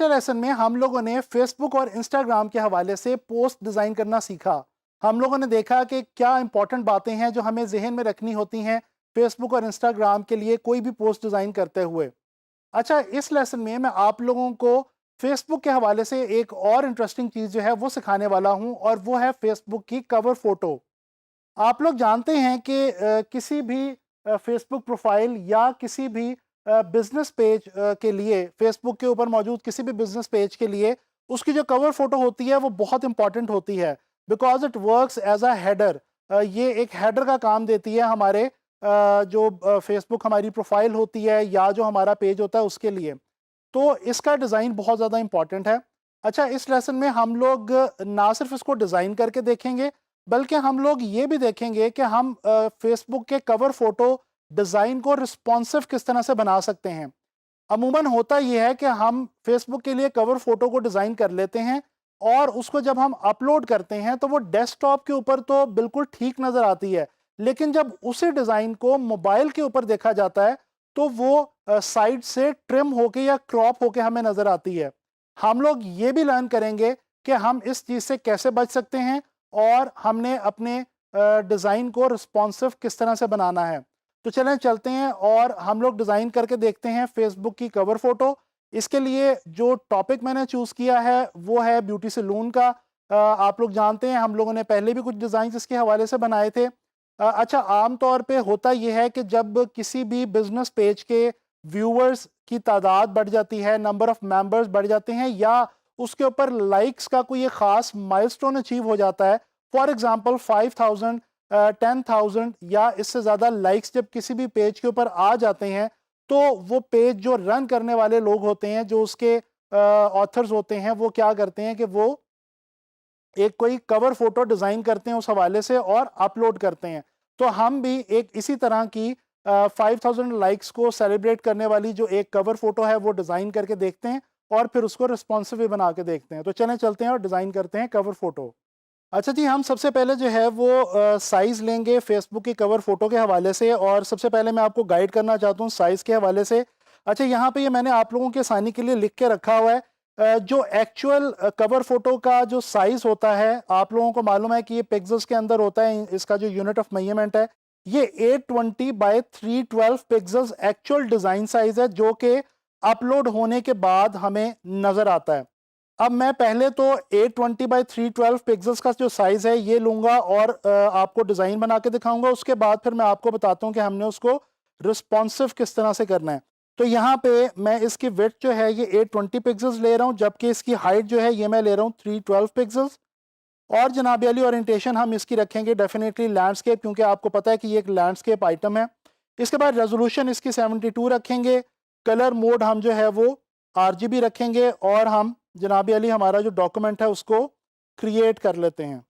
पिछले लेसन में हम लोगों ने फेसबुक और इंस्टाग्राम के हवाले से पोस्ट डिज़ाइन करना सीखा। हम लोगों ने देखा कि क्या इंपॉर्टेंट बातें हैं जो हमें जहन में रखनी होती हैं फेसबुक और इंस्टाग्राम के लिए कोई भी पोस्ट डिज़ाइन करते हुए। अच्छा, इस लेसन में मैं आप लोगों को फेसबुक के हवाले से एक और इंटरेस्टिंग चीज़ जो है वो सिखाने वाला हूँ, और वो है फेसबुक की कवर फ़ोटो। आप लोग जानते हैं कि किसी भी फेसबुक प्रोफाइल या किसी भी बिजनेस पेज के लिए, फेसबुक के ऊपर मौजूद किसी भी बिजनेस पेज के लिए उसकी जो कवर फोटो होती है वो बहुत इंपॉर्टेंट होती है, because it works as a header. ये एक हेडर का काम देती है हमारे जो फेसबुक हमारी प्रोफाइल होती है या जो हमारा पेज होता है उसके लिए। तो इसका डिज़ाइन बहुत ज़्यादा इंपॉर्टेंट है। अच्छा, इस लेसन में हम लोग ना सिर्फ इसको डिज़ाइन करके देखेंगे, बल्कि हम लोग ये भी देखेंगे कि हम फेसबुक के कवर फोटो डिज़ाइन को रिस्पॉन्सिव किस तरह से बना सकते हैं। अमूमन होता यह है कि हम फेसबुक के लिए कवर फोटो को डिज़ाइन कर लेते हैं, और उसको जब हम अपलोड करते हैं तो वो डेस्कटॉप के ऊपर तो बिल्कुल ठीक नज़र आती है, लेकिन जब उसी डिज़ाइन को मोबाइल के ऊपर देखा जाता है तो वो साइड से ट्रिम होके या क्रॉप होके हमें नज़र आती है। हम लोग ये भी लर्न करेंगे कि हम इस चीज़ से कैसे बच सकते हैं, और हमने अपने डिज़ाइन को रिस्पॉन्सिव किस तरह से बनाना है। तो चलें चलते हैं और हम लोग डिज़ाइन करके देखते हैं फेसबुक की कवर फ़ोटो। इसके लिए जो टॉपिक मैंने चूज़ किया है वो है ब्यूटी सैलून का। आप लोग जानते हैं हम लोगों ने पहले भी कुछ डिज़ाइन इसके हवाले से बनाए थे। अच्छा, आम तौर पे होता ये है कि जब किसी भी बिज़नेस पेज के व्यूअर्स की तादाद बढ़ जाती है, नंबर ऑफ़ मेंबर्स बढ़ जाते हैं, या उसके ऊपर लाइक्स का कोई एक ख़ास माइलस्टोन अचीव हो जाता है, फॉर एग्ज़ाम्पल 5000 10,000 या इससे ज़्यादा लाइक्स जब किसी भी पेज के ऊपर आ जाते हैं, तो वो पेज जो रन करने वाले लोग होते हैं, जो उसके ऑथर्स होते हैं, वो क्या करते हैं कि वो एक कोई कवर फोटो डिज़ाइन करते हैं उस हवाले से और अपलोड करते हैं। तो हम भी एक इसी तरह की 5000 लाइक्स को सेलिब्रेट करने वाली जो एक कवर फोटो है वो डिज़ाइन करके देखते हैं, और फिर उसको रिस्पॉन्सिव भी बना के देखते हैं। तो चलें चलते हैं और डिज़ाइन करते हैं कवर फोटो। अच्छा जी, हम सबसे पहले जो है वो साइज़ लेंगे फेसबुक की कवर फ़ोटो के हवाले से, और सबसे पहले मैं आपको गाइड करना चाहता हूँ साइज़ के हवाले से। अच्छा, यहाँ पे ये मैंने आप लोगों के आसानी के लिए लिख के रखा हुआ है। जो एक्चुअल कवर फ़ोटो का जो साइज़ होता है, आप लोगों को मालूम है कि ये पिक्सेल्स के अंदर होता है, इसका जो यूनिट ऑफ मेजरमेंट है, ये 820 by 312 pixels actual design size है, जो कि अपलोड होने के बाद हमें नज़र आता है। अब मैं पहले तो 820 बाई 312 पिक्सेल्स का जो साइज़ है ये लूँगा और आपको डिज़ाइन बना के दिखाऊँगा। उसके बाद फिर मैं आपको बताता हूँ कि हमने उसको रिस्पॉन्सिव किस तरह से करना है। तो यहाँ पे मैं इसकी विड्थ जो है ये 820 पिक्सेल्स ले रहा हूँ, जबकि इसकी हाइट जो है ये मैं ले रहा हूँ 312 पिक्सेल्स। और जनाब अली, ओरिएंटेशन हम इसकी रखेंगे डेफिनेटली लैंडस्केप, क्योंकि आपको पता है कि ये एक लैंडस्केप आइटम है। इसके बाद रेजोल्यूशन इसकी 72 रखेंगे। कलर मोड हम जो है वो RGB रखेंगे, और हम जनाब अली हमारा जो डॉक्यूमेंट है उसको क्रिएट कर लेते हैं।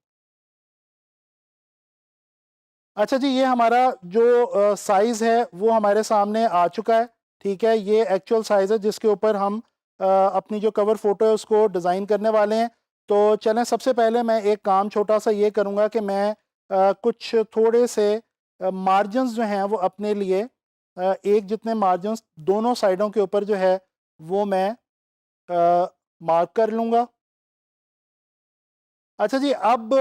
अच्छा जी, ये हमारा जो साइज़ है वो हमारे सामने आ चुका है। ठीक है, ये एक्चुअल साइज़ है जिसके ऊपर हम अपनी जो कवर फ़ोटो है उसको डिज़ाइन करने वाले हैं। तो चलें, सबसे पहले मैं एक काम छोटा सा ये करूँगा कि मैं कुछ थोड़े से मार्जिन्स जो हैं वो अपने लिए एक जितने मार्जिन्स दोनों साइडों के ऊपर जो है वो मैं मार्क कर लूँगा। अच्छा जी, अब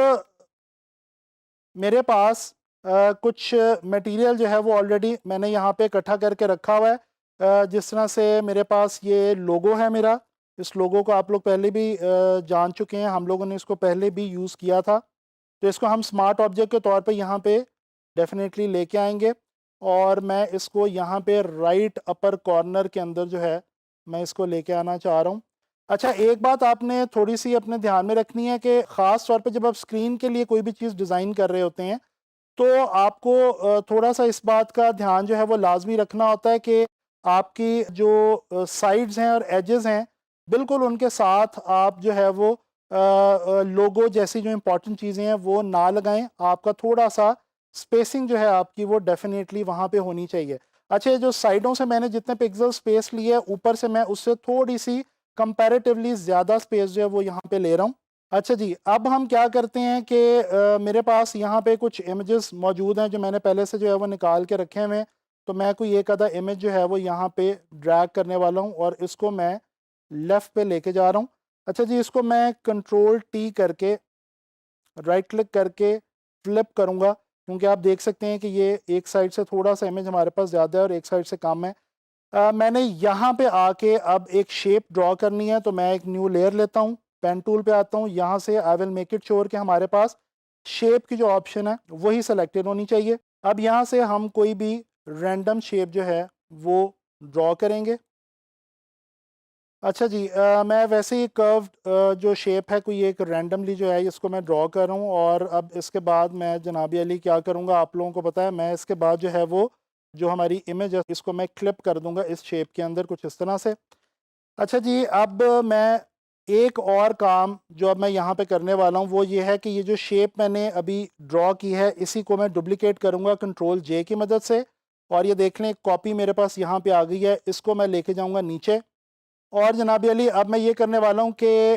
मेरे पास कुछ मटेरियल जो है वो ऑलरेडी मैंने यहाँ पे इकट्ठा करके रखा हुआ है। जिस तरह से मेरे पास ये लोगो है मेरा, इस लोगो को आप लोग पहले भी जान चुके हैं, हम लोगों ने इसको पहले भी यूज़ किया था। तो इसको हम स्मार्ट ऑब्जेक्ट के तौर पे यहाँ पे डेफिनेटली लेके आएंगे, और मैं इसको यहाँ पे राइट अपर कॉर्नर के अंदर जो है मैं इसको लेके आना चाह रहा हूँ। अच्छा, एक बात आपने थोड़ी सी अपने ध्यान में रखनी है कि ख़ास तौर पे जब आप स्क्रीन के लिए कोई भी चीज़ डिज़ाइन कर रहे होते हैं, तो आपको थोड़ा सा इस बात का ध्यान जो है वो लाजमी रखना होता है कि आपकी जो साइड्स हैं और एजेस हैं, बिल्कुल उनके साथ आप जो है वो लोगो जैसी जो इम्पोर्टेंट चीज़ें हैं वो ना लगाएं। आपका थोड़ा सा स्पेसिंग जो है आपकी वो डेफिनेटली वहाँ पे होनी चाहिए। अच्छा, ये जो साइडों से मैंने जितने पिक्सल स्पेस लिए, ऊपर से मैं उससे थोड़ी सी कंपैरेटिवली ज़्यादा स्पेस जो है वो यहाँ पे ले रहा हूँ। अच्छा जी, अब हम क्या करते हैं कि मेरे पास यहाँ पे कुछ इमेजेस मौजूद हैं जो मैंने पहले से जो है वो निकाल के रखे हुए हैं। तो मैं कोई एक आधा इमेज जो है वो यहाँ पे ड्रैग करने वाला हूँ, और इसको मैं लेफ़्ट पे लेके जा रहा हूँ। अच्छा जी, इसको मैं कंट्रोल टी करके राइट क्लिक करके फ्लिप करूँगा, क्योंकि आप देख सकते हैं कि ये एक साइड से थोड़ा-सा इमेज हमारे पास ज़्यादा है और एक साइड से कम है। मैंने यहाँ पे आके अब एक शेप ड्रॉ करनी है, तो मैं एक न्यू लेयर लेता हूँ, पेन टूल पे आता हूँ, यहाँ से I will make it sure कि हमारे पास शेप की जो ऑप्शन है वही सेलेक्टेड होनी चाहिए। अब यहाँ से हम कोई भी रैंडम शेप जो है वो ड्रॉ करेंगे। अच्छा जी, मैं वैसे ही कर्व्ड जो शेप है कोई एक रैंडमली जो है इसको मैं ड्रॉ कर रहा हूँ, और अब इसके बाद मैं जनाबी अली क्या करूँगा आप लोगों को पता है, मैं इसके बाद जो है वो जो हमारी इमेज है इसको मैं क्लिप कर दूंगा इस शेप के अंदर कुछ इस तरह से। अच्छा जी, अब मैं एक और काम जो अब मैं यहाँ पे करने वाला हूँ वो ये है कि ये जो शेप मैंने अभी ड्रॉ की है इसी को मैं डुप्लीकेट करूँगा कंट्रोल जे की मदद से, और ये देख लें कॉपी मेरे पास यहाँ पे आ गई है, इसको मैं लेके जाऊँगा नीचे। और जनाब अली अब मैं ये करने वाला हूँ कि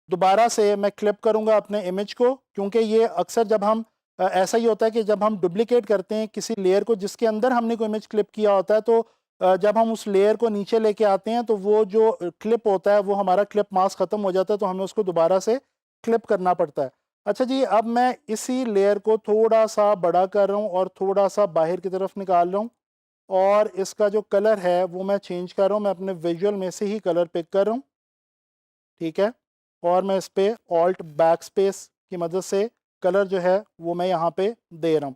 दोबारा से मैं क्लिप करूँगा अपने इमेज को, क्योंकि ये अक्सर जब हम ऐसा ही होता है कि जब हम डुप्लीकेट करते हैं किसी लेयर को जिसके अंदर हमने कोई इमेज क्लिप किया होता है, तो जब हम उस लेयर को नीचे लेके आते हैं तो वो जो क्लिप होता है वो हमारा क्लिप मास्क ख़त्म हो जाता है, तो हमें उसको दोबारा से क्लिप करना पड़ता है। अच्छा जी, अब मैं इसी लेयर को थोड़ा सा बड़ा कर रहा हूँ और थोड़ा सा बाहर की तरफ निकाल रहा हूँ, और इसका जो कलर है वो मैं चेंज कर रहा हूँ, मैं अपने विजुअल में से ही कलर पिक कर रहा हूँ, ठीक है। और मैं इस पर ऑल्ट बैक स्पेस की मदद से कलर जो है वो मैं यहाँ पे दे रहा हूँ।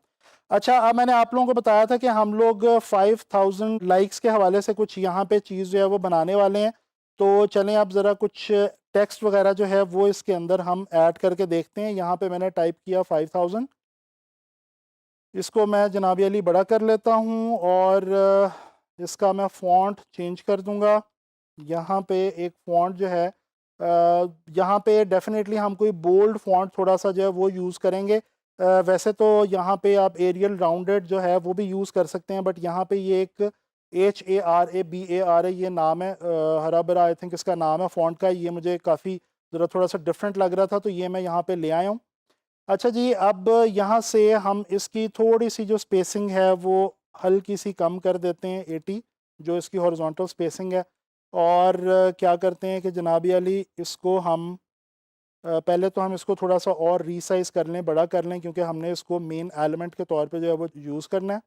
अच्छा, अब मैंने आप लोगों को बताया था कि हम लोग 5000 लाइक्स के हवाले से कुछ यहाँ पे चीज़ जो है वो बनाने वाले हैं, तो चलें अब ज़रा कुछ टेक्स्ट वगैरह जो है वो इसके अंदर हम ऐड करके देखते हैं। यहाँ पे मैंने टाइप किया 5000, इसको मैं जनाबी अली बड़ा कर लेता हूँ, और इसका मैं फ़ॉन्ट चेंज कर दूँगा। यहाँ पे एक फ़ॉन्ट जो है यहाँ पे डेफ़िनेटली हम कोई बोल्ड फ़ॉन्ट थोड़ा-सा जो है वो यूज़ करेंगे। वैसे तो यहाँ पे आप एरियल राउंडेड जो है वो भी यूज़ कर सकते हैं, बट यहाँ पे ये एक HARABARA ये नाम है, हरा-भरा आई थिंक इसका नाम है फ़ॉन्ट का। ये मुझे काफ़ी ज़रा थोड़ा-सा डिफरेंट लग रहा था, तो ये मैं यहाँ पे ले आया हूँ। अच्छा जी, अब यहाँ से हम इसकी थोड़ी-सी जो स्पेसिंग है वो हल्की-सी कम कर देते हैं 80, जो इसकी हॉरिजॉन्टल स्पेसिंग है। और क्या करते हैं कि जनाबी अली इसको हम पहले तो हम इसको थोड़ा-सा और रीसाइज़ कर लें, बड़ा कर लें, क्योंकि हमने इसको मेन एलिमेंट के तौर पे जो है वो यूज़ करना है।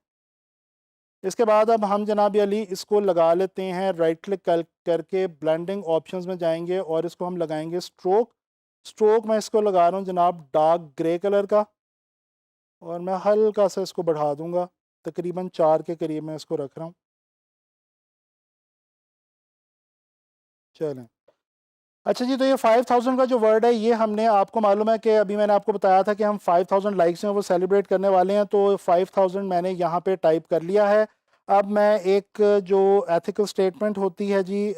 इसके बाद अब हम जनाब अली इसको लगा लेते हैं, राइट क्लिक करके ब्लेंडिंग ऑप्शंस में जाएंगे और इसको हम लगाएंगे स्ट्रोक। स्ट्रोक मैं इसको लगा रहा हूँ जनाब डार्क ग्रे कलर का, और मैं हल्का सा इसको बढ़ा दूंगा, तकरीबन 4 के करीब मैं इसको रख रहा हूँ। चलें, अच्छा जी, तो ये 5000 का जो वर्ड है ये हमने, आपको मालूम है कि अभी मैंने आपको बताया था कि हम 5000 लाइक्स हैं वो सेलिब्रेट करने वाले हैं, तो 5000 मैंने यहाँ पे टाइप कर लिया है। अब मैं एक जो एथिकल स्टेटमेंट होती है जी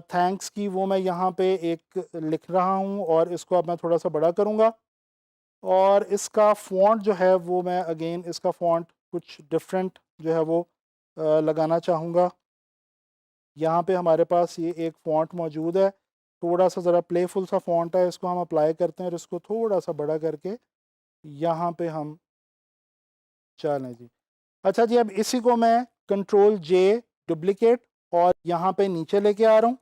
थैंक्स की, वो मैं यहाँ पे एक लिख रहा हूँ, और इसको अब मैं थोड़ा सा बड़ा करूँगा, और इसका फ़ॉन्ट जो है वो मैं अगेन इसका फ़ॉन्ट कुछ डिफरेंट जो है वो लगाना चाहूँगा। यहाँ पे हमारे पास ये एक फ़ॉन्ट मौजूद है, थोड़ा सा ज़रा प्लेफुल सा फ़ॉन्ट है, इसको हम अप्लाई करते हैं और इसको थोड़ा सा बड़ा करके यहाँ पे हम चलें जी। अच्छा जी, अब इसी को मैं कंट्रोल जे डुप्लीकेट और यहाँ पे नीचे लेके आ रहा हूँ,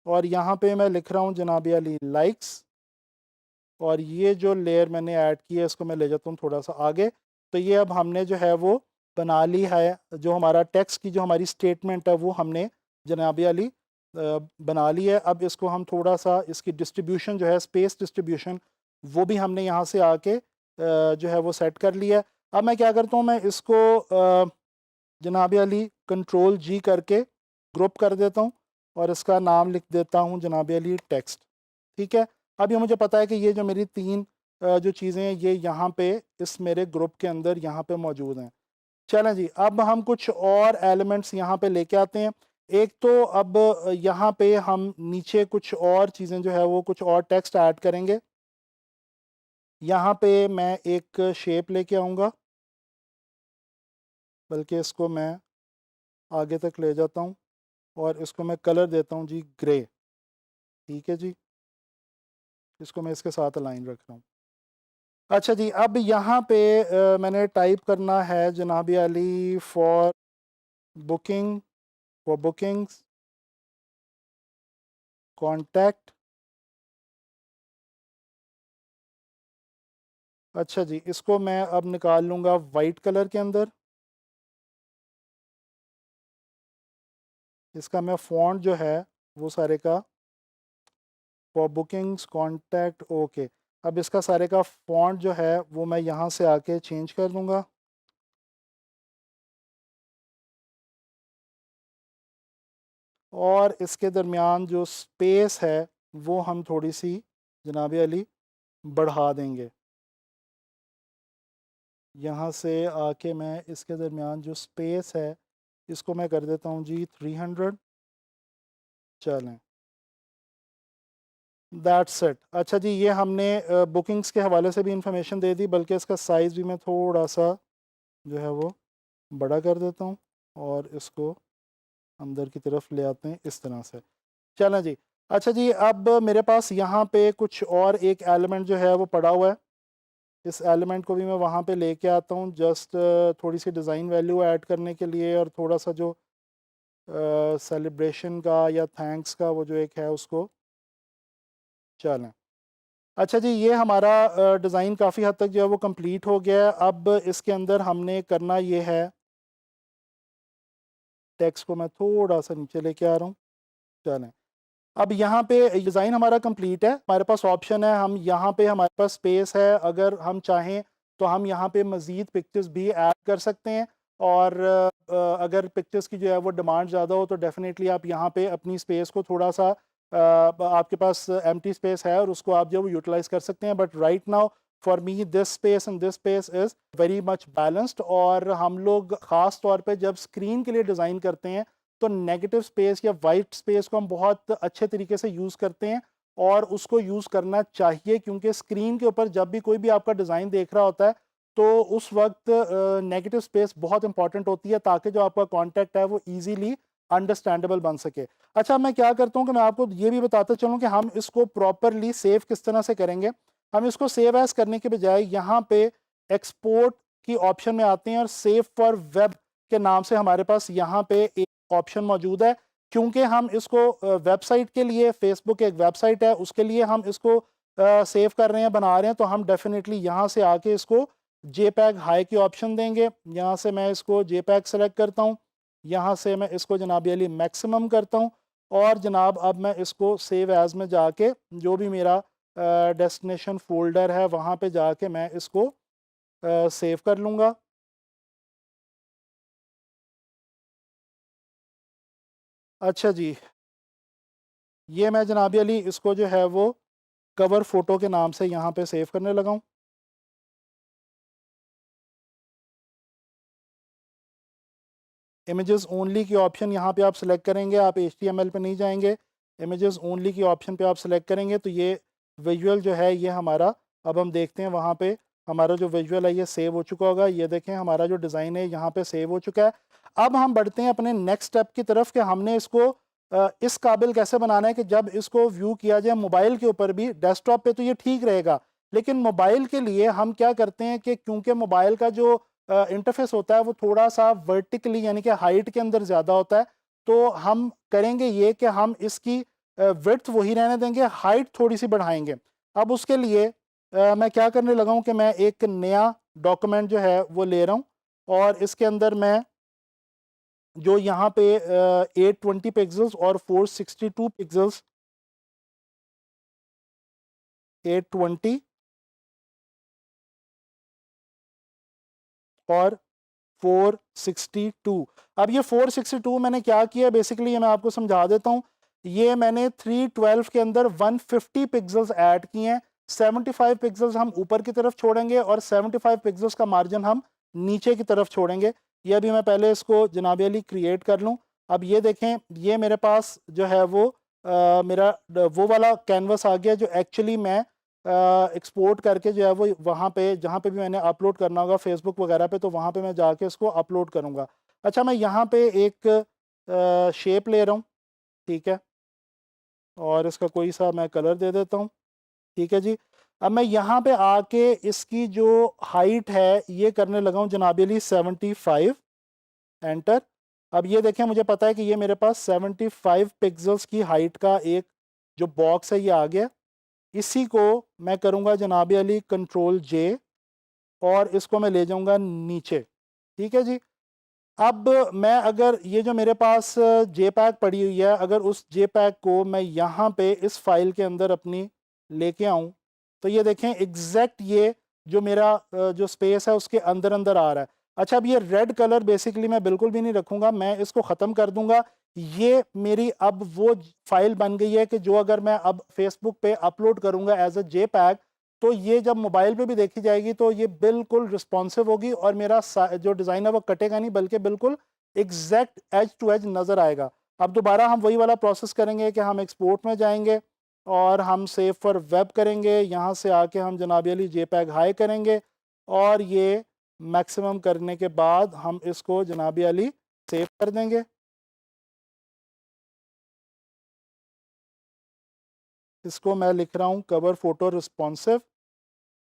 और यहाँ पे मैं लिख रहा हूँ जनाबी अली लाइक्स, और ये जो लेयर मैंने ऐड की है इसको मैं ले जाता हूँ थोड़ा सा आगे। तो ये अब हमने जो है वो बना ली है, जो हमारा टेक्स्ट की जो हमारी स्टेटमेंट है वो हमने जनाबी अली बना ली है। अब इसको हम थोड़ा सा इसकी डिस्ट्रीब्यूशन जो है स्पेस डिस्ट्रीब्यूशन वो भी हमने यहाँ से आके जो है वो सेट कर लिया है। अब मैं क्या करता हूँ, मैं इसको जनाबी अली कंट्रोल जी करके ग्रुप कर देता हूँ, और इसका नाम लिख देता हूँ जनाबी अली टेक्स्ट, ठीक है। अब ये मुझे पता है कि ये जो मेरी 3 जो चीज़ें हैं ये यहाँ पे इस मेरे ग्रुप के अंदर यहाँ पे मौजूद हैं। चलें जी, अब हम कुछ और एलिमेंट्स यहाँ पे लेके आते हैं। एक तो अब यहाँ पे हम नीचे कुछ और चीज़ें जो है वो कुछ और टेक्स्ट ऐड करेंगे। यहाँ पे मैं एक शेप लेके आऊँगा, बल्कि इसको मैं आगे तक ले जाता हूँ, और इसको मैं कलर देता हूँ जी ग्रे, ठीक है जी। इसको मैं इसके साथ अलाइन रख रहा हूँ। अच्छा जी, अब यहाँ पे मैंने टाइप करना है जनाबी अली फॉर बुकिंग्स, कॉन्टैक्ट। अच्छा जी, इसको मैं अब निकाल लूँगा वाइट कलर के अंदर। इसका मैं फ़ॉन्ट जो है वो सारे का फॉर बुकिंग्स कॉन्टैक्ट ओके। अब इसका सारे का फ़ॉन्ट जो है वो मैं यहाँ से आके चेंज कर दूँगा। और इसके दरमियान जो स्पेस है वो हम थोड़ी सी जनाब अली बढ़ा देंगे। यहाँ से आके मैं इसके दरमियान जो स्पेस है इसको मैं कर देता हूँ जी 300। चलें, दैट्स इट। अच्छा जी, ये हमने बुकिंग्स के हवाले से भी इंफॉर्मेशन दे दी, बल्कि इसका साइज़ भी मैं थोड़ा सा जो है वो बड़ा कर देता हूँ और इसको अंदर की तरफ ले आते हैं इस तरह से। चलें जी। अच्छा जी, अब मेरे पास यहाँ पे कुछ और एक एलिमेंट जो है वो पड़ा हुआ है। इस एलिमेंट को भी मैं वहाँ पे लेके आता हूँ जस्ट थोड़ी सी डिज़ाइन वैल्यू ऐड करने के लिए, और थोड़ा सा जो सेलिब्रेशन का या थैंक्स का वो जो एक है उसको। चलें। अच्छा जी, ये हमारा डिज़ाइन काफ़ी हद तक जो है वो कंप्लीट हो गया है। अब इसके अंदर हमने करना ये है, टेक्स्ट को मैं थोड़ा सा नीचे लेके आ रहा हूँ। चलें, अब यहाँ पे डिज़ाइन हमारा कंप्लीट है। हमारे पास ऑप्शन है, हम यहाँ पे हमारे पास स्पेस है, अगर हम चाहें तो हम यहाँ पे मज़ीद पिक्चर्स भी ऐड कर सकते हैं। और अगर पिक्चर्स की जो है वो डिमांड ज़्यादा हो तो डेफ़िनेटली आप यहाँ पे अपनी स्पेस को थोड़ा सा आपके पास एम्प्टी स्पेस है और उसको आप जो है वो यूटिलाइज़ कर सकते हैं। But right now for me this space and this space is very much balanced. और हम लोग ख़ास तौर पे जब स्क्रीन के लिए डिज़ाइन करते हैं तो नेगेटिव स्पेस या वाइट स्पेस को हम बहुत अच्छे तरीके से यूज़ करते हैं, और उसको यूज़ करना चाहिए, क्योंकि स्क्रीन के ऊपर जब भी कोई भी आपका डिज़ाइन देख रहा होता है तो उस वक्त नेगेटिव स्पेस बहुत इंपॉर्टेंट होती है, ताकि जो आपका कॉन्टेक्ट है वो ईजीली अंडरस्टैंडेबल बन सके। अच्छा, मैं क्या करता हूँ कि मैं आपको ये भी बताता चलूँ कि हम इसको प्रॉपरली सेव किस तरह से करेंगे। हम इसको सेव एज करने के बजाय यहाँ पे एक्सपोर्ट की ऑप्शन में आते हैं, और सेव फॉर वेब के नाम से हमारे पास यहाँ पे एक ऑप्शन मौजूद है। क्योंकि हम इसको वेबसाइट के लिए, फेसबुक एक वेबसाइट है उसके लिए हम इसको सेव कर रहे हैं, बना रहे हैं, तो हम डेफिनेटली यहाँ से आके इसको जेपैग हाई की ऑप्शन देंगे। यहाँ से मैं इसको जेपैग सेलेक्ट करता हूँ, यहाँ से मैं इसको जनाब अली मैक्सिमम करता हूँ, और जनाब अब मैं इसको सेव एज़ में जाके जो भी मेरा डेस्टिनेशन फ़ोल्डर है वहाँ पे जाके मैं इसको सेव कर लूँगा। अच्छा जी, ये मैं जनाब अली इसको जो है वो कवर फ़ोटो के नाम से यहाँ पे सेव करने लगा हूँ। इमेजेस ओनली की ऑप्शन यहाँ पे आप सेलेक्ट करेंगे, आप एचटीएमएल पे नहीं जाएंगे, इमेजेस ओनली की ऑप्शन पे आप सेलेक्ट करेंगे तो ये विजुअल जो है ये हमारा, अब हम देखते हैं वहाँ पे हमारा जो विजुअल है ये सेव हो चुका होगा। ये देखें हमारा जो डिज़ाइन है यहाँ पे सेव हो चुका है। अब हम बढ़ते हैं अपने नेक्स्ट स्टेप की तरफ कि हमने इसको इस काबिल कैसे बनाना है कि जब इसको व्यू किया जाए मोबाइल के ऊपर भी। डेस्कटॉप पे तो ये ठीक रहेगा, लेकिन मोबाइल के लिए हम क्या करते हैं कि क्योंकि मोबाइल का जो इंटरफेस होता है वो थोड़ा सा वर्टिकली यानी कि हाइट के अंदर ज़्यादा होता है, तो हम करेंगे ये कि हम इसकी विड्थ वही रहने देंगे, हाइट थोड़ी सी बढ़ाएंगे। अब उसके लिए मैं क्या करने लगा हूँ कि मैं एक नया डॉक्यूमेंट जो है वो ले रहा हूँ, और इसके अंदर मैं जो यहाँ पे 820 पिक्सल्स और 462 पिक्सल्स, 820 और 462। अब ये 462 मैंने क्या किया बेसिकली, ये मैं आपको समझा देता हूँ। ये मैंने 312 के अंदर 150 पिक्सल्स ऐड किए हैं। 75 पिक्सल्स हम ऊपर की तरफ छोड़ेंगे और 75 पिक्सल्स का मार्जिन हम नीचे की तरफ छोड़ेंगे। ये अभी मैं पहले इसको जनाब अली क्रिएट कर लूँ। अब ये देखें, ये मेरे पास जो है वो मेरा वो वाला कैनवस आ गया जो एक्चुअली मैं एक्सपोर्ट करके जो है वो वहाँ पे जहाँ पे भी मैंने अपलोड करना होगा फेसबुक वगैरह पे, तो वहाँ पे मैं जाके इसको अपलोड करूँगा। अच्छा, मैं यहाँ पे एक शेप ले रहा हूँ, ठीक है, और इसका कोई सा मैं कलर दे देता हूँ, ठीक है जी। अब मैं यहाँ पे आके इसकी जो हाइट है ये करने लगा हूँ जनाब अली 75, एंटर। अब ये देखें, मुझे पता है कि ये मेरे पास 75 पिक्सल्स की हाइट का एक जो बॉक्स है ये आ गया। इसी को मैं करूँगा जनाब अली कंट्रोल जे और इसको मैं ले जाऊँगा नीचे। ठीक है जी। अब मैं अगर ये जो मेरे पास जे पैक पड़ी हुई है, अगर उस जे पैक को मैं यहाँ पे इस फाइल के अंदर अपनी लेके आऊँ, तो ये देखें एग्जैक्ट ये जो मेरा जो स्पेस है उसके अंदर अंदर आ रहा है। अच्छा, अब ये रेड कलर बेसिकली मैं बिल्कुल भी नहीं रखूँगा, मैं इसको ख़त्म कर दूँगा। ये मेरी अब वो फाइल बन गई है कि जो अगर मैं अब फेसबुक पे अपलोड करूँगा एज अ जे पैक, तो ये जब मोबाइल पे भी देखी जाएगी तो ये बिल्कुल रिस्पॉन्सिव होगी और मेरा जो डिज़ाइन है वो कटेगा नहीं, बल्कि बिल्कुल एग्जैक्ट एज टू एज नज़र आएगा। अब दोबारा हम वही वाला प्रोसेस करेंगे कि हम एक्सपोर्ट में जाएंगे और हम सेव फॉर वेब करेंगे। यहाँ से आके हम जनाब अली जेपैग हाई करेंगे और ये मैक्सिमम करने के बाद हम इसको जनाब अली सेव कर देंगे। इसको मैं लिख रहा हूँ कवर फोटो रिस्पॉन्सिव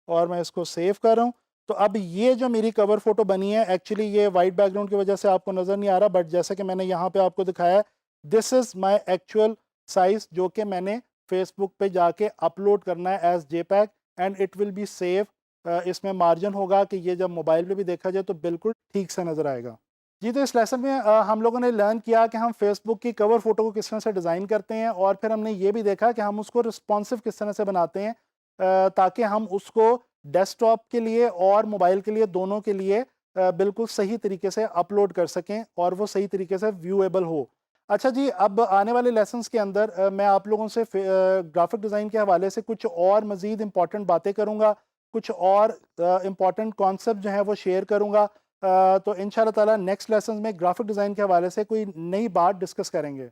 और मैं इसको सेव कर रहा हूँ। तो अब ये जो मेरी कवर फोटो बनी है, एक्चुअली ये वाइट बैकग्राउंड की वजह से आपको नज़र नहीं आ रहा, बट जैसे कि मैंने यहाँ पे आपको दिखाया है, this is my actual size जो कि मैंने फेसबुक पे जाके अपलोड करना है as JPEG and it will be save. इसमें मार्जिन होगा कि ये जब मोबाइल पे भी देखा जाए तो बिल्कुल ठीक से नज़र आएगा। जी, तो इस लेसन में हम लोगों ने लर्न किया कि हम फेसबुक की कवर फोटो को किस तरह से डिज़ाइन करते हैं और फिर हमने ये भी देखा कि हम उसको रिस्पॉन्सिव किस तरह से बनाते हैं, ताकि हम उसको डेस्कटॉप के लिए और मोबाइल के लिए दोनों के लिए बिल्कुल सही तरीके से अपलोड कर सकें और वो सही तरीके से व्यूएबल हो। अच्छा जी, अब आने वाले लेसन्स के अंदर मैं आप लोगों से ग्राफिक डिज़ाइन के हवाले से कुछ और मज़ीद इंपॉर्टेंट बातें करूँगा, कुछ और इंपॉर्टेंट कॉन्सेप्ट जो हैं वो शेयर करूँगा। तो इंशाल्लाह ताला नेक्स्ट लेसन में ग्राफिक डिज़ाइन के हवाले से कोई नई बात डिस्कस करेंगे।